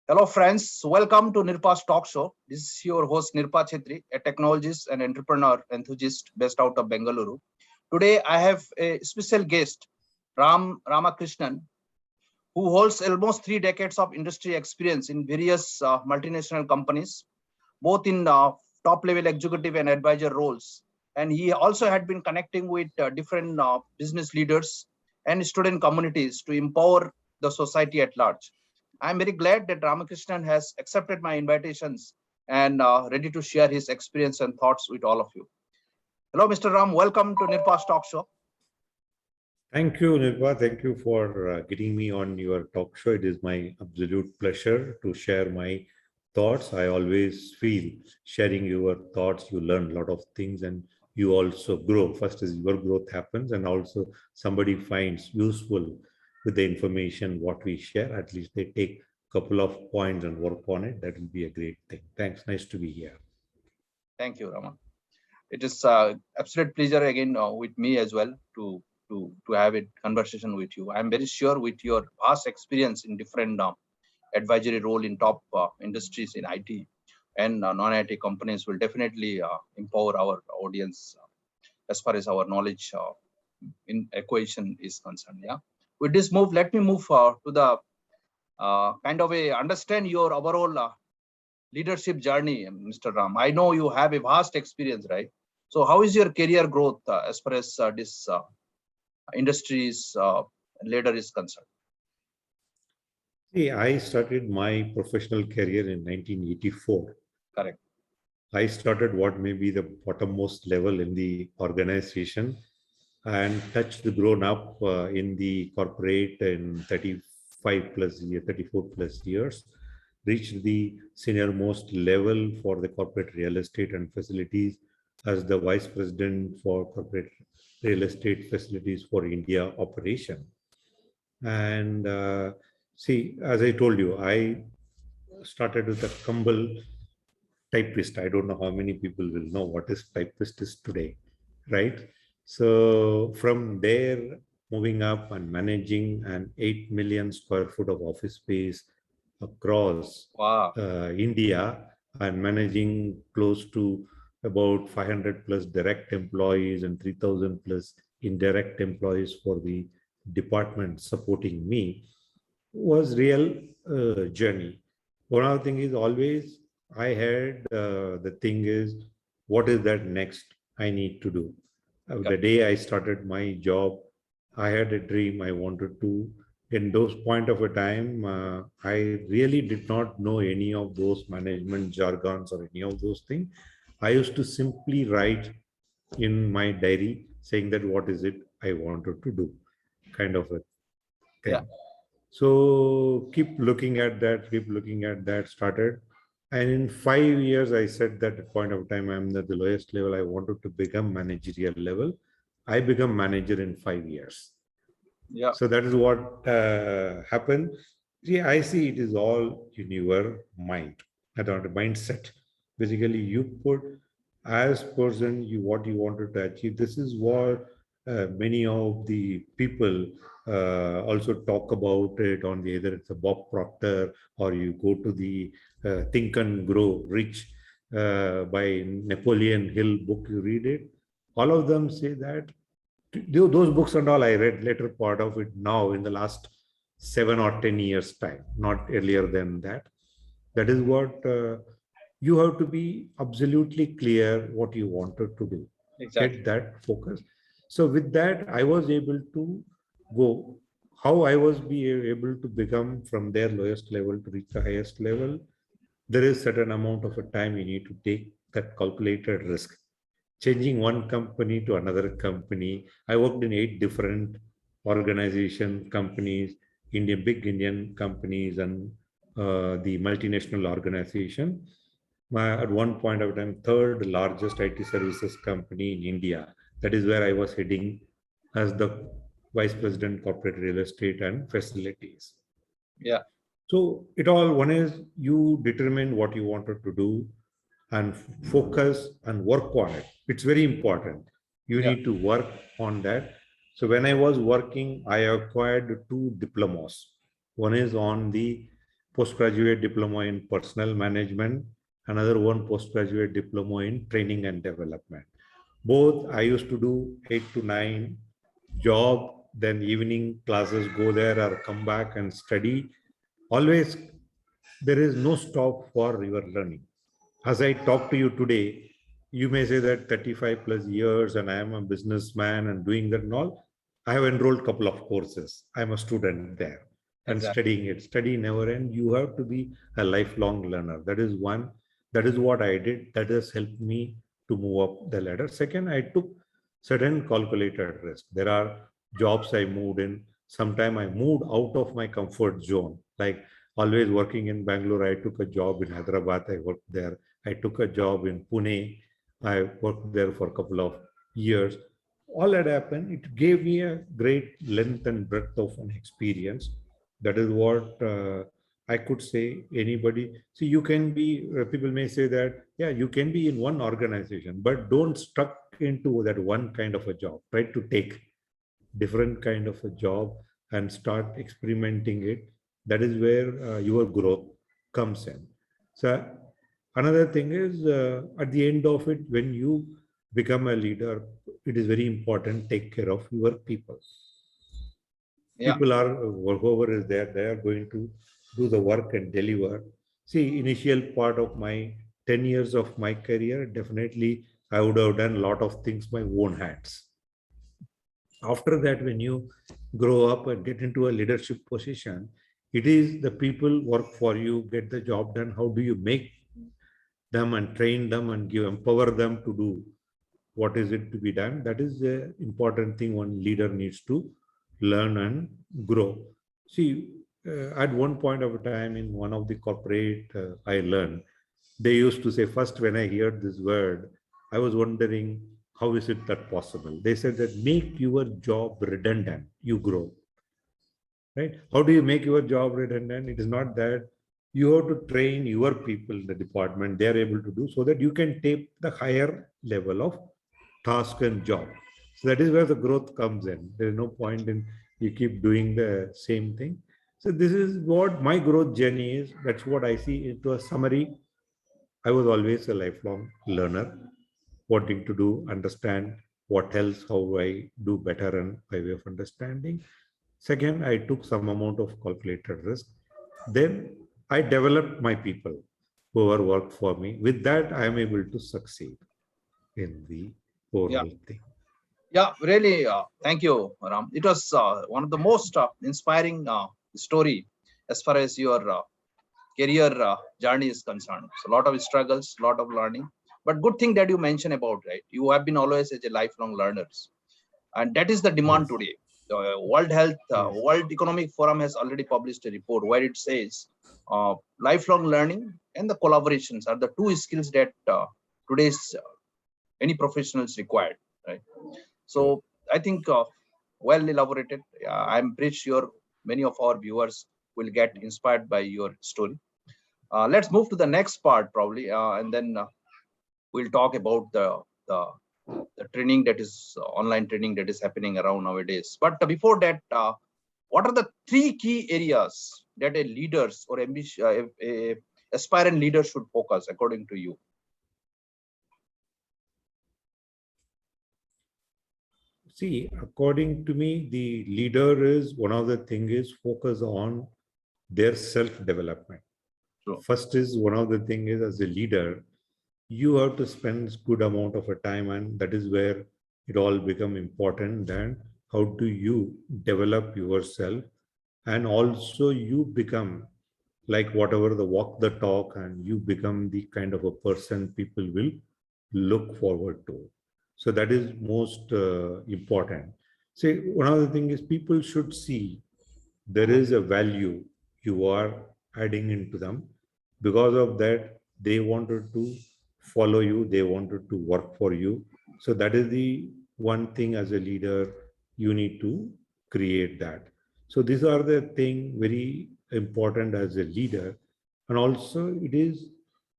Hello friends, welcome to Nirpa's Talk Show. This is your host Nirpa Chetri, a technologist and entrepreneur enthusiast based out of Bengaluru. Today I have a special guest, Ramakrishnan, who holds almost 3 decades of industry experience in various multinational companies, both in top level executive and advisor roles. And he also had been connecting with different business leaders and student communities to empower the society at large. I'm very glad that Ramakrishnan has accepted my invitations and ready to share his experience and thoughts with all of you. Hello, Mr. Ram. Welcome to Nirpa's Talk Show. Thank you, Nirpa. Thank you for getting me on your talk show. It is my absolute pleasure to share my thoughts. I always feel sharing your thoughts, you learn a lot of things and you also grow. First is your growth happens and also somebody finds useful with the information what we share. At least they take a couple of points and work on it. That will be a great thing. Thanks. Nice to be here. Thank you, Raman. It is absolute pleasure again with me as well to have a conversation with you. I'm very sure with your vast experience in different advisory role in top industries in IT and non-IT companies will definitely empower our audience as far as our knowledge in equation is concerned. Yeah. With this move, let me move to the kind of a understand your overall leadership journey, Mr. Ram. I know you have a vast experience, right? So how is your career growth as far as this industry's leader is concerned? See, I started my professional career in 1984. Correct. I started what may be the bottommost level in the organization and touched the grown up in the corporate in 35 plus years, 34 plus years, reached the senior most level for the corporate real estate and facilities as the vice president for corporate real estate facilities for India operation. And see, as I told you, I started with a Kumble typist. I don't know how many people will know what is typist is today, right? So from there, moving up and managing an 8 million square foot of office space across India and managing close to about 500 plus direct employees and 3,000 plus indirect employees for the department supporting me was real journey. One of the things is always I had the thing is what is that next I need to do. The day I started my job, I had a dream I wanted to. In those point of a time, I really did not know any of those management jargons or any of those things. I used to simply write in my diary saying that what is it I wanted to do, kind of a thing. Yeah. So keep looking at that, started. And in 5 years, I said that at point of time, I'm at the lowest level. I wanted to become managerial level. I become manager in 5 years. Yeah. So that is what happened. See, I see it is all in your mind, not a mindset. Basically, you put as person what you wanted to achieve. This is what many of the people also talk about it on the either it's a Bob Proctor or you go to the Think and Grow Rich by Napoleon Hill book, you read it. All of them say that those books and all I read later part of it now in the last 7 or 10 years time, not earlier than that. That is what you have to be absolutely clear what you wanted to do. Exactly. Get that focus. So with that, I was able to go. How I was able to become from their lowest level to reach the highest level. There is certain amount of a time you need to take that calculated risk. Changing one company to another company. I worked in 8 different organization companies, big Indian companies and the multinational organization. At one point of time, 3rd largest IT services company in India. That is where I was heading as the Vice President Corporate Real Estate and Facilities. Yeah. So it all, one is you determine what you wanted to do and focus and work on it. It's very important. You need to work on that. So when I was working, I acquired 2 diplomas. One is on the postgraduate diploma in personal management, another one postgraduate diploma in training and development. Both I used to do 8 to 9 job, then evening classes, go there or come back and study. Always there is no stop for your learning. As I talk to you today, you may say that 35 plus years and I am a businessman and doing that and all. I have enrolled a couple of courses. I'm a student there and Exactly. studying it. Study never end. You have to be a lifelong learner. That is one. That is what I did. That has helped me to move up the ladder. Second, I took certain calculated risk. There are jobs I moved in. Sometime I moved out of my comfort zone. Like always working in Bangalore, I took a job in Hyderabad. I worked there. I took a job in Pune. I worked there for a couple of years. All that happened, it gave me a great length and breadth of an experience. That is what I could say. Anybody, see, you can be, people may say that, yeah, you can be in one organization, but don't stuck into that one kind of a job. Try to take different kind of a job and start experimenting it. That is where your growth comes in. So another thing is at the end of it, when you become a leader, it is very important take care of your people. Yeah. People are, whoever is there, they are going to do the work and deliver. See, initial part of my 10 years of my career, definitely I would have done a lot of things my own hands. After that, when you grow up and get into a leadership position, it is the people work for you, get the job done. How do you make them and train them and empower them to do what is it to be done? That is the important thing one leader needs to learn and grow. See, at one point of a time in one of the corporate I learned, they used to say, first when I heard this word, I was wondering, how is it that possible? They said that make your job redundant, you grow. Right? How do you make your job redundant? It is not that you have to train your people in the department, they are able to do so that you can take the higher level of task and job. So that is where the growth comes in. There is no point in you keep doing the same thing. So this is what my growth journey is. That's what I see into a summary. I was always a lifelong learner, wanting to do, understand what else, how I do better and by way of understanding. Second, I took some amount of calculated risk. Then I developed my people who are worked for me. With that, I am able to succeed in the Yeah. overall thing. Yeah, really. Thank you, Ram. It was one of the most inspiring story as far as your career journey is concerned. So a lot of struggles, a lot of learning, but good thing that you mentioned about, right? You have been always as a lifelong learners, and that is the demand Yes. today. The World Health, Yes. World Economic Forum has already published a report where it says lifelong learning and the collaborations are the two skills that today's any professionals required, right? So I think well elaborated. I'm pretty sure many of our viewers will get inspired by your story. Let's move to the next part probably, and then we'll talk about the training that is online training that is happening around nowadays. But before that, what are the three key areas that a leaders or aspirant leader should focus according to you? See, according to me, the leader is one of the thing is focus on their self-development. True. First is one of the thing is as a leader, you have to spend good amount of a time, and that is where it all become important. Then how do you develop yourself, and also you become like whatever the walk the talk, and you become the kind of a person people will look forward to. So that is most important. See, one of the thing is people should see there is a value you are adding into them. Because of that, they wanted to follow you, they wanted to work for you. So that is the one thing as a leader you need to create that. So these are the thing very important as a leader. And also it is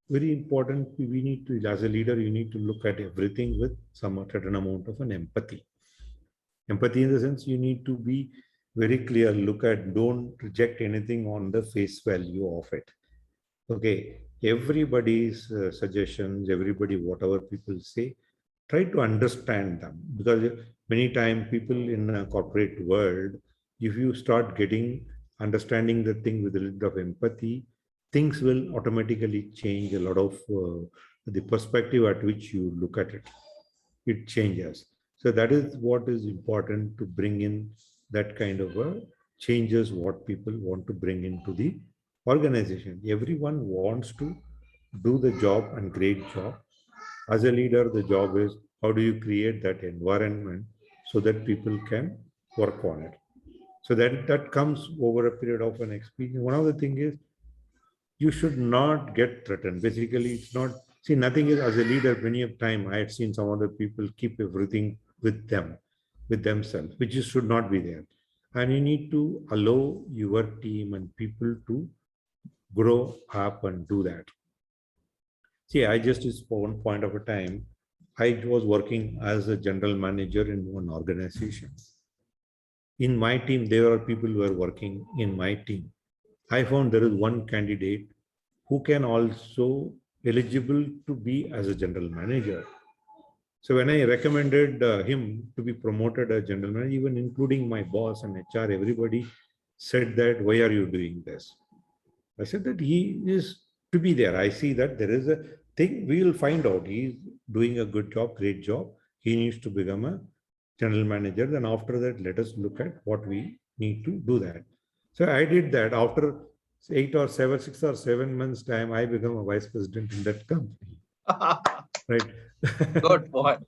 very important, we need to, as a leader, you need to look at everything with some certain amount of an empathy. Empathy in the sense you need to be very clear look at, don't reject anything on the face value of it. Okay, everybody's suggestions, everybody, whatever people say, try to understand them, because many times people in a corporate world, if you start getting understanding the thing with a little bit of empathy, things will automatically change a lot of the perspective at which you look at it. It changes. So that is what is important, to bring in that kind of a changes what people want to bring into the organization. Everyone wants to do the job and great job. As a leader, the job is how do you create that environment so that people can work on it. So that comes over a period of an experience. One of the things is you should not get threatened. Basically, it's not, see, nothing is, as a leader, many of time I had seen some other people keep everything with them, with themselves, which should not be there. And you need to allow your team and people to grow up and do that. See, I just, is for one point of a time, I was working as a general manager in one organization. In my team, there are people who are working in my team. I found there is one candidate who can also eligible to be as a general manager. So when I recommended him to be promoted as general manager, even including my boss and HR, everybody said that, why are you doing this? I said that he is to be there. I see that there is a thing, we will find out. He's doing a good job, great job. He needs to become a general manager. Then after that, let us look at what we need to do that. So I did that. After 6 or 7 months time, I become a vice president in that company. Right. Good point.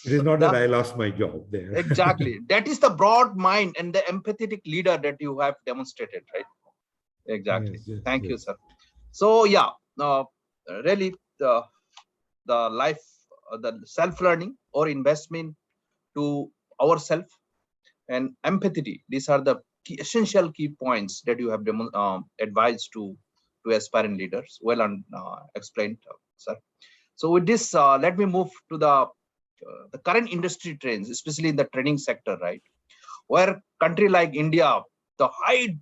It is not that I lost my job there. Exactly. That is the broad mind and the empathetic leader that you have demonstrated, right? Exactly. Yes, yes, Thank yes. you, sir. So yeah, really the life, the self-learning or investment to ourselves and empathy. These are the essential key points that you have advised to aspiring leaders. Well explained, sir. So with this, let me move to the current industry trends, especially in the training sector, right? Where country like India, the high,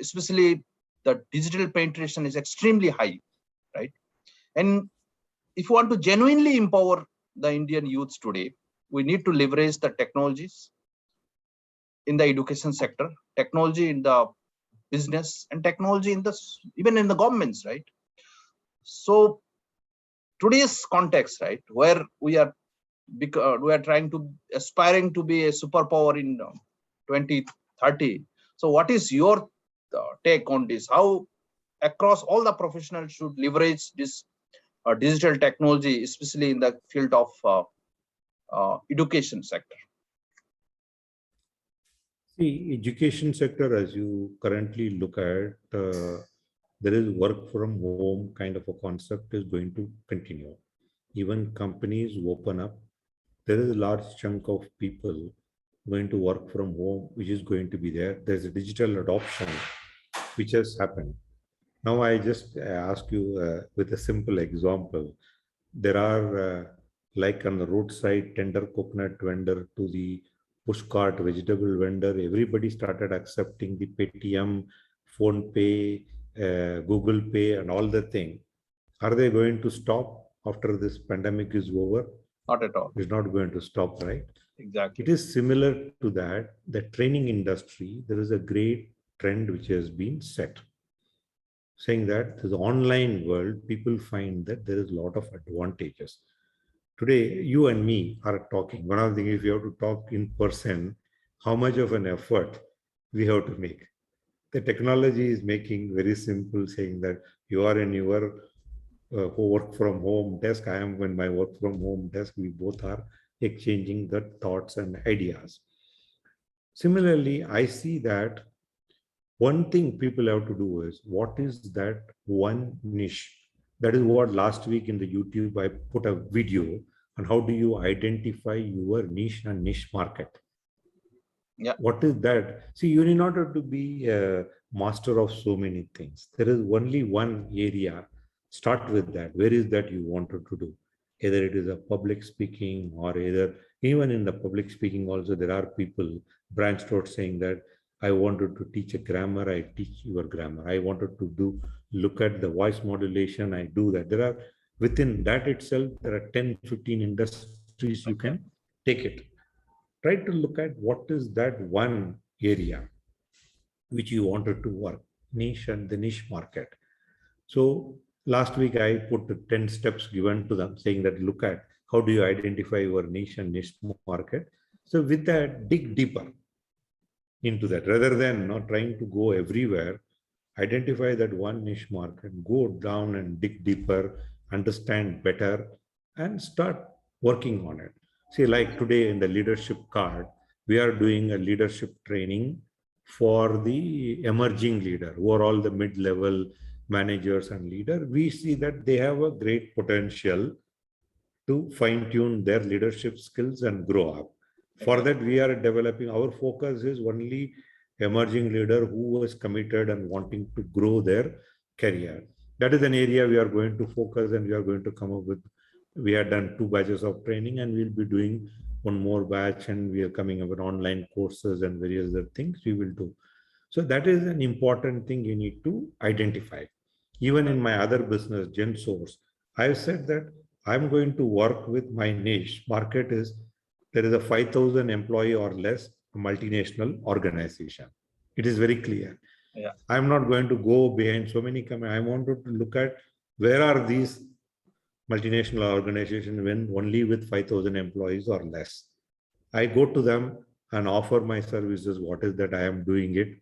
especially the digital penetration is extremely high, right? And if you want to genuinely empower the Indian youths today, we need to leverage the technologies in the education sector, technology in the business, and technology in the even in the governments, right? So today's context, right, where we are trying to aspiring to be a superpower in 2030. So what is your take on this? How across all the professionals should leverage this digital technology, especially in the field of education sector? See, education sector, as you currently look at, there is work from home kind of a concept is going to continue. Even companies open up, there is a large chunk of people going to work from home, which is going to be there. There's a digital adoption, which has happened. Now, I just ask you with a simple example. There are, like on the roadside, tender coconut vendor to the pushcart vegetable vendor, everybody started accepting the Paytm, Phone Pay, Google Pay, and all the thing. Are they going to stop after this pandemic is over? Not at all. It's not going to stop, right? Exactly. It is similar to that. The training industry, there is a great trend which has been set, saying that the online world, people find that there is a lot of advantages. Today, you and me are talking. One of the things, if you have to talk in person, how much of an effort we have to make. The technology is making very simple, saying that you are in your work from home desk. I am in my work from home desk. We both are exchanging the thoughts and ideas. Similarly, I see that one thing people have to do is, what is that one niche? That is what last week in the YouTube, I put a video on how do you identify your niche and niche market. Yeah. What is that? See, you need not have to be a master of so many things. There is only one area. Start with that. Where is that you wanted to do? Either it is a public speaking, or either even in the public speaking also, there are people, branched out saying that I wanted to teach a grammar, I teach your grammar. I wanted to look at the voice modulation, I do that. There are, within that itself, there are 10, 15 industries you can take it. Try to look at what is that one area which you wanted to work, niche and the niche market. So last week I put the 10 steps given to them saying that look at how do you identify your niche and niche market. So with that, dig deeper into that rather than not trying to go everywhere. Identify that one niche market, go down and dig deeper, understand better, and start working on it. See, like today in the leadership card, we are doing a leadership training for the emerging leader, who are all the mid-level managers and leader. We see that they have a great potential to fine-tune their leadership skills and grow up. For that, we are developing, our focus is only emerging leader who is committed and wanting to grow their career. That is an area we are going to focus, and we are going to come up with, we have done 2 batches of training and we'll be doing 1 more batch, and we are coming up with online courses and various other things we will do. So that is an important thing you need to identify. Even in my other business, GenSource, I've said that I'm going to work with my niche market is, there is a 5,000 employee or less multinational organization. It is very clear. Yeah. I'm not going to go behind so many companies. I wanted to look at where are these multinational organizations when only with 5,000 employees or less. I go to them and offer my services, what is that I am doing it,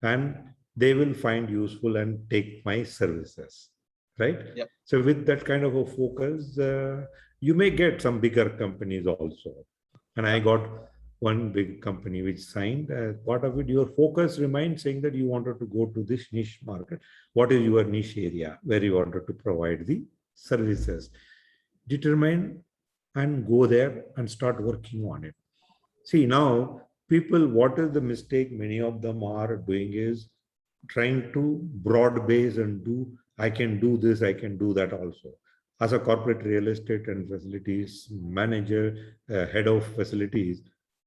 and they will find useful and take my services, right? Yep. So with that kind of a focus, you may get some bigger companies also. And I got one big company which signed. As part of it, your focus remains saying that you wanted to go to this niche market. What is your niche area where you wanted to provide the services? Determine and go there and start working on it. See, now people, what is the mistake many of them are doing is trying to broad base and do, I can do this, I can do that also. As a corporate real estate and facilities manager, head of facilities,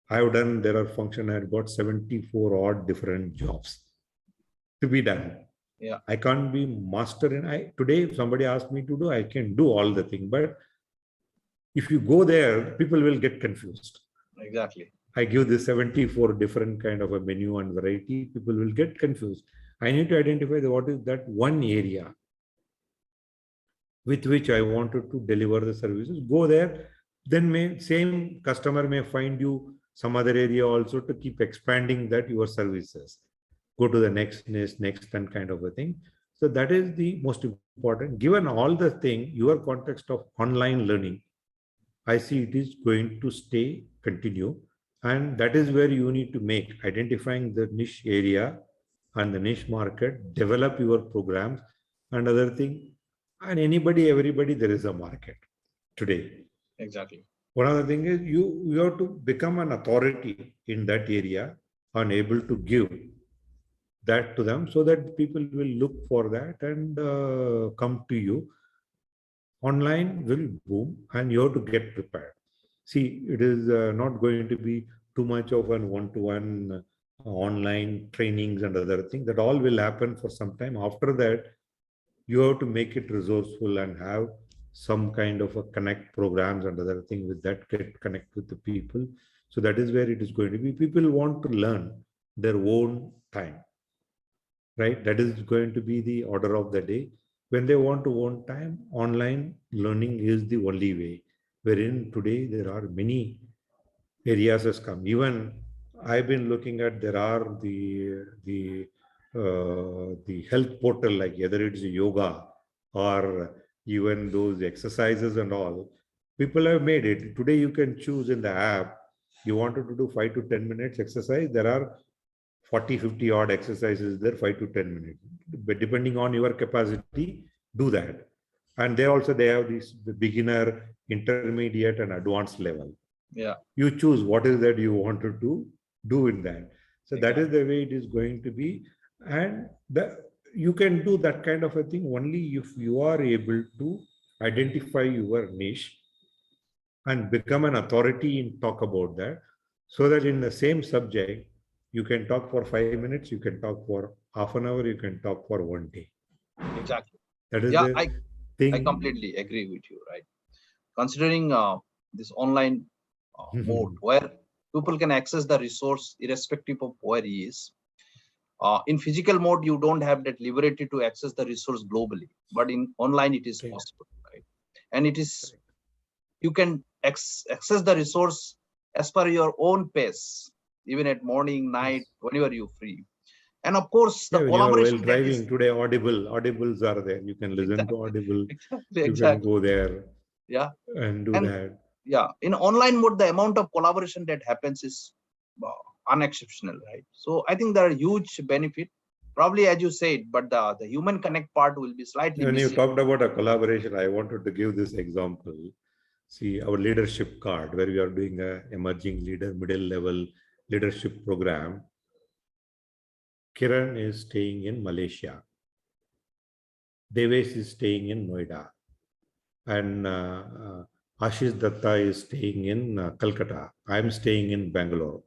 I've done, there are function, I've got 74 odd different jobs to be done. Yeah. I can't be master in, today if somebody asks me to do, I can do all the thing, but if you go there, people will get confused. Exactly. I give this 74 different kind of a menu and variety, people will get confused. I need to identify what is that one area with which I wanted to deliver the services. Go there, then same customer may find you some other area also to keep expanding that your services. Go to the next and kind of a thing. So that is the most important. Given all the thing, your context of online learning, I see it is going to continue. And that is where you need to make, identifying the niche area and the niche market, develop your programs and other thing. And everybody, there is a market today. Exactly. One other thing is you have to become an authority in that area and able to give that to them so that people will look for that and come to you. Online will boom and you have to get prepared. See, it is not going to be too much of an one-to-one online trainings and other things. That all will happen for some time. After that, you have to make it resourceful and have some kind of a connect programs and other thing with that, get connect with the people. So that is where it is going to be. People want to learn their own time, right? That is going to be the order of the day. When they want to own time, online learning is the only way. Wherein today there are many areas has come. Even I've been looking at, there are the health portal, like whether it's yoga or even those exercises and all, people have made it. Today you can choose in the app, you wanted to do 5 to 10 minutes exercise, there are 40, 50 odd exercises there, 5 to 10 minutes. But depending on your capacity, do that. And they have this beginner, intermediate and advanced level. Yeah. You choose what is that you wanted to do in that. So that is the way it is going to be. And you can do that kind of a thing only if you are able to identify your niche and become an authority and talk about that. so that in the same subject, you can talk for 5 minutes, you can talk for half an hour, you can talk for one day. Exactly. That is Yeah, the I thing. completely agree with you, right? Considering this online mode where people can access the resource irrespective of where he is. In physical mode, you don't have that liberty to access the resource globally, but in online it is possible, right? And it is, you can access the resource as per your own pace, even at morning, night, whenever you're free. And of course, the Yeah, when you are while collaboration that is driving today, audibles are there. You can listen to Audible. exactly, You can go there. Yeah. And do And that. yeah, in online mode, the amount of collaboration that happens is unexceptional, right? So I think there are huge benefit, probably as you said, but the human connect part will be slightly When you missing. talked about a collaboration, I wanted to give this example. See, our leadership card, where we are doing a emerging leader, middle level leadership program. Kiran is staying in Malaysia. Devesh is staying in Noida. And Ashish Datta is staying in Calcutta. I'm staying in Bangalore.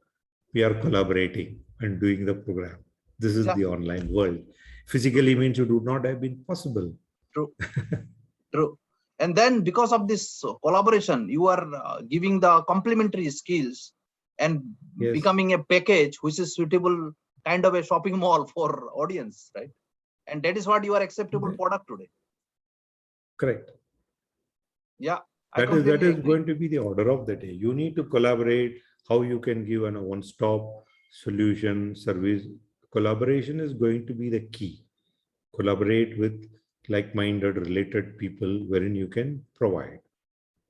We are collaborating and doing the program. This is the online world. Physically means it would not have been possible. True. True. And then because of this collaboration, you are giving the complementary skills and becoming a package which is suitable, kind of a shopping mall for audience, right? And that is what you are acceptable product today. Correct. Yeah. That is going to be the order of the day. You need to collaborate, how you can give a one-stop solution service. Collaboration is going to be the key. Collaborate with like-minded related people wherein you can provide.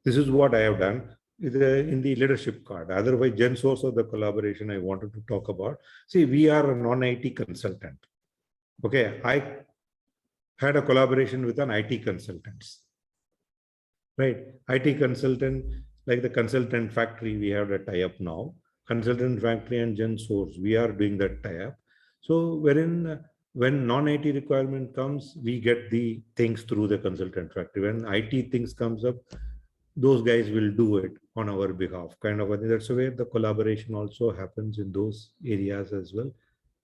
This is what I have done in the leadership card. Otherwise, gen source of the collaboration I wanted to talk about. See, we are a non-IT consultant. Okay, I had a collaboration with an IT consultant. Right, IT consultant, like the consultant factory, we have a tie-up now. Consultant factory and gen source, we are doing that tie-up. So wherein when non-IT requirement comes, we get the things through the consultant factory. When IT things comes up, those guys will do it on our behalf, kind of. I think that's where the collaboration also happens in those areas as well.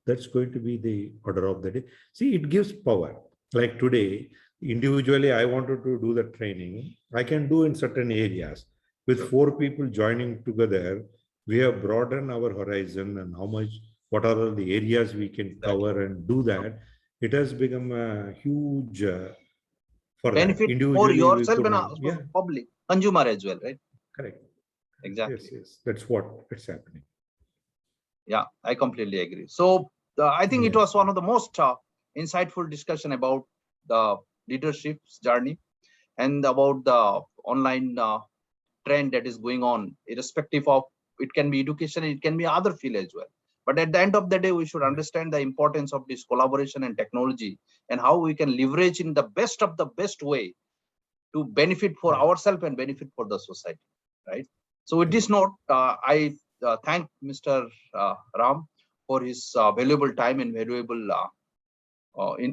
That's going to be the order of the day. See, it gives power. Like today, individually, I wanted to do the training. I can do in certain areas. With 4 people joining together, we have broadened our horizon and what are all the areas we can cover and do that. It has become a huge benefit for yourself and also public consumer as well, right? Correct. Exactly. Yes. That's what it's happening. Yeah, I completely agree. So I think it was one of the most insightful discussion about the leadership's journey and about the online trend that is going on, irrespective of, it can be education, it can be other field as well. But at the end of the day, we should understand the importance of this collaboration and technology and how we can leverage in the best of the best way to benefit for ourselves and benefit for the society, right? So with this note, I thank Mr. Ram for his valuable time and valuable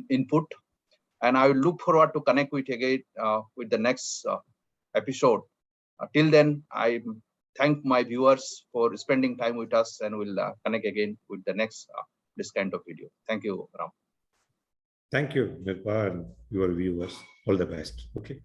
input. And I will look forward to connect with you again with the next episode. Till then, I thank my viewers for spending time with us, and we'll connect again with the next this kind of video. Thank you, Ram. Thank you, Nirpa, and your viewers. All the best. Okay.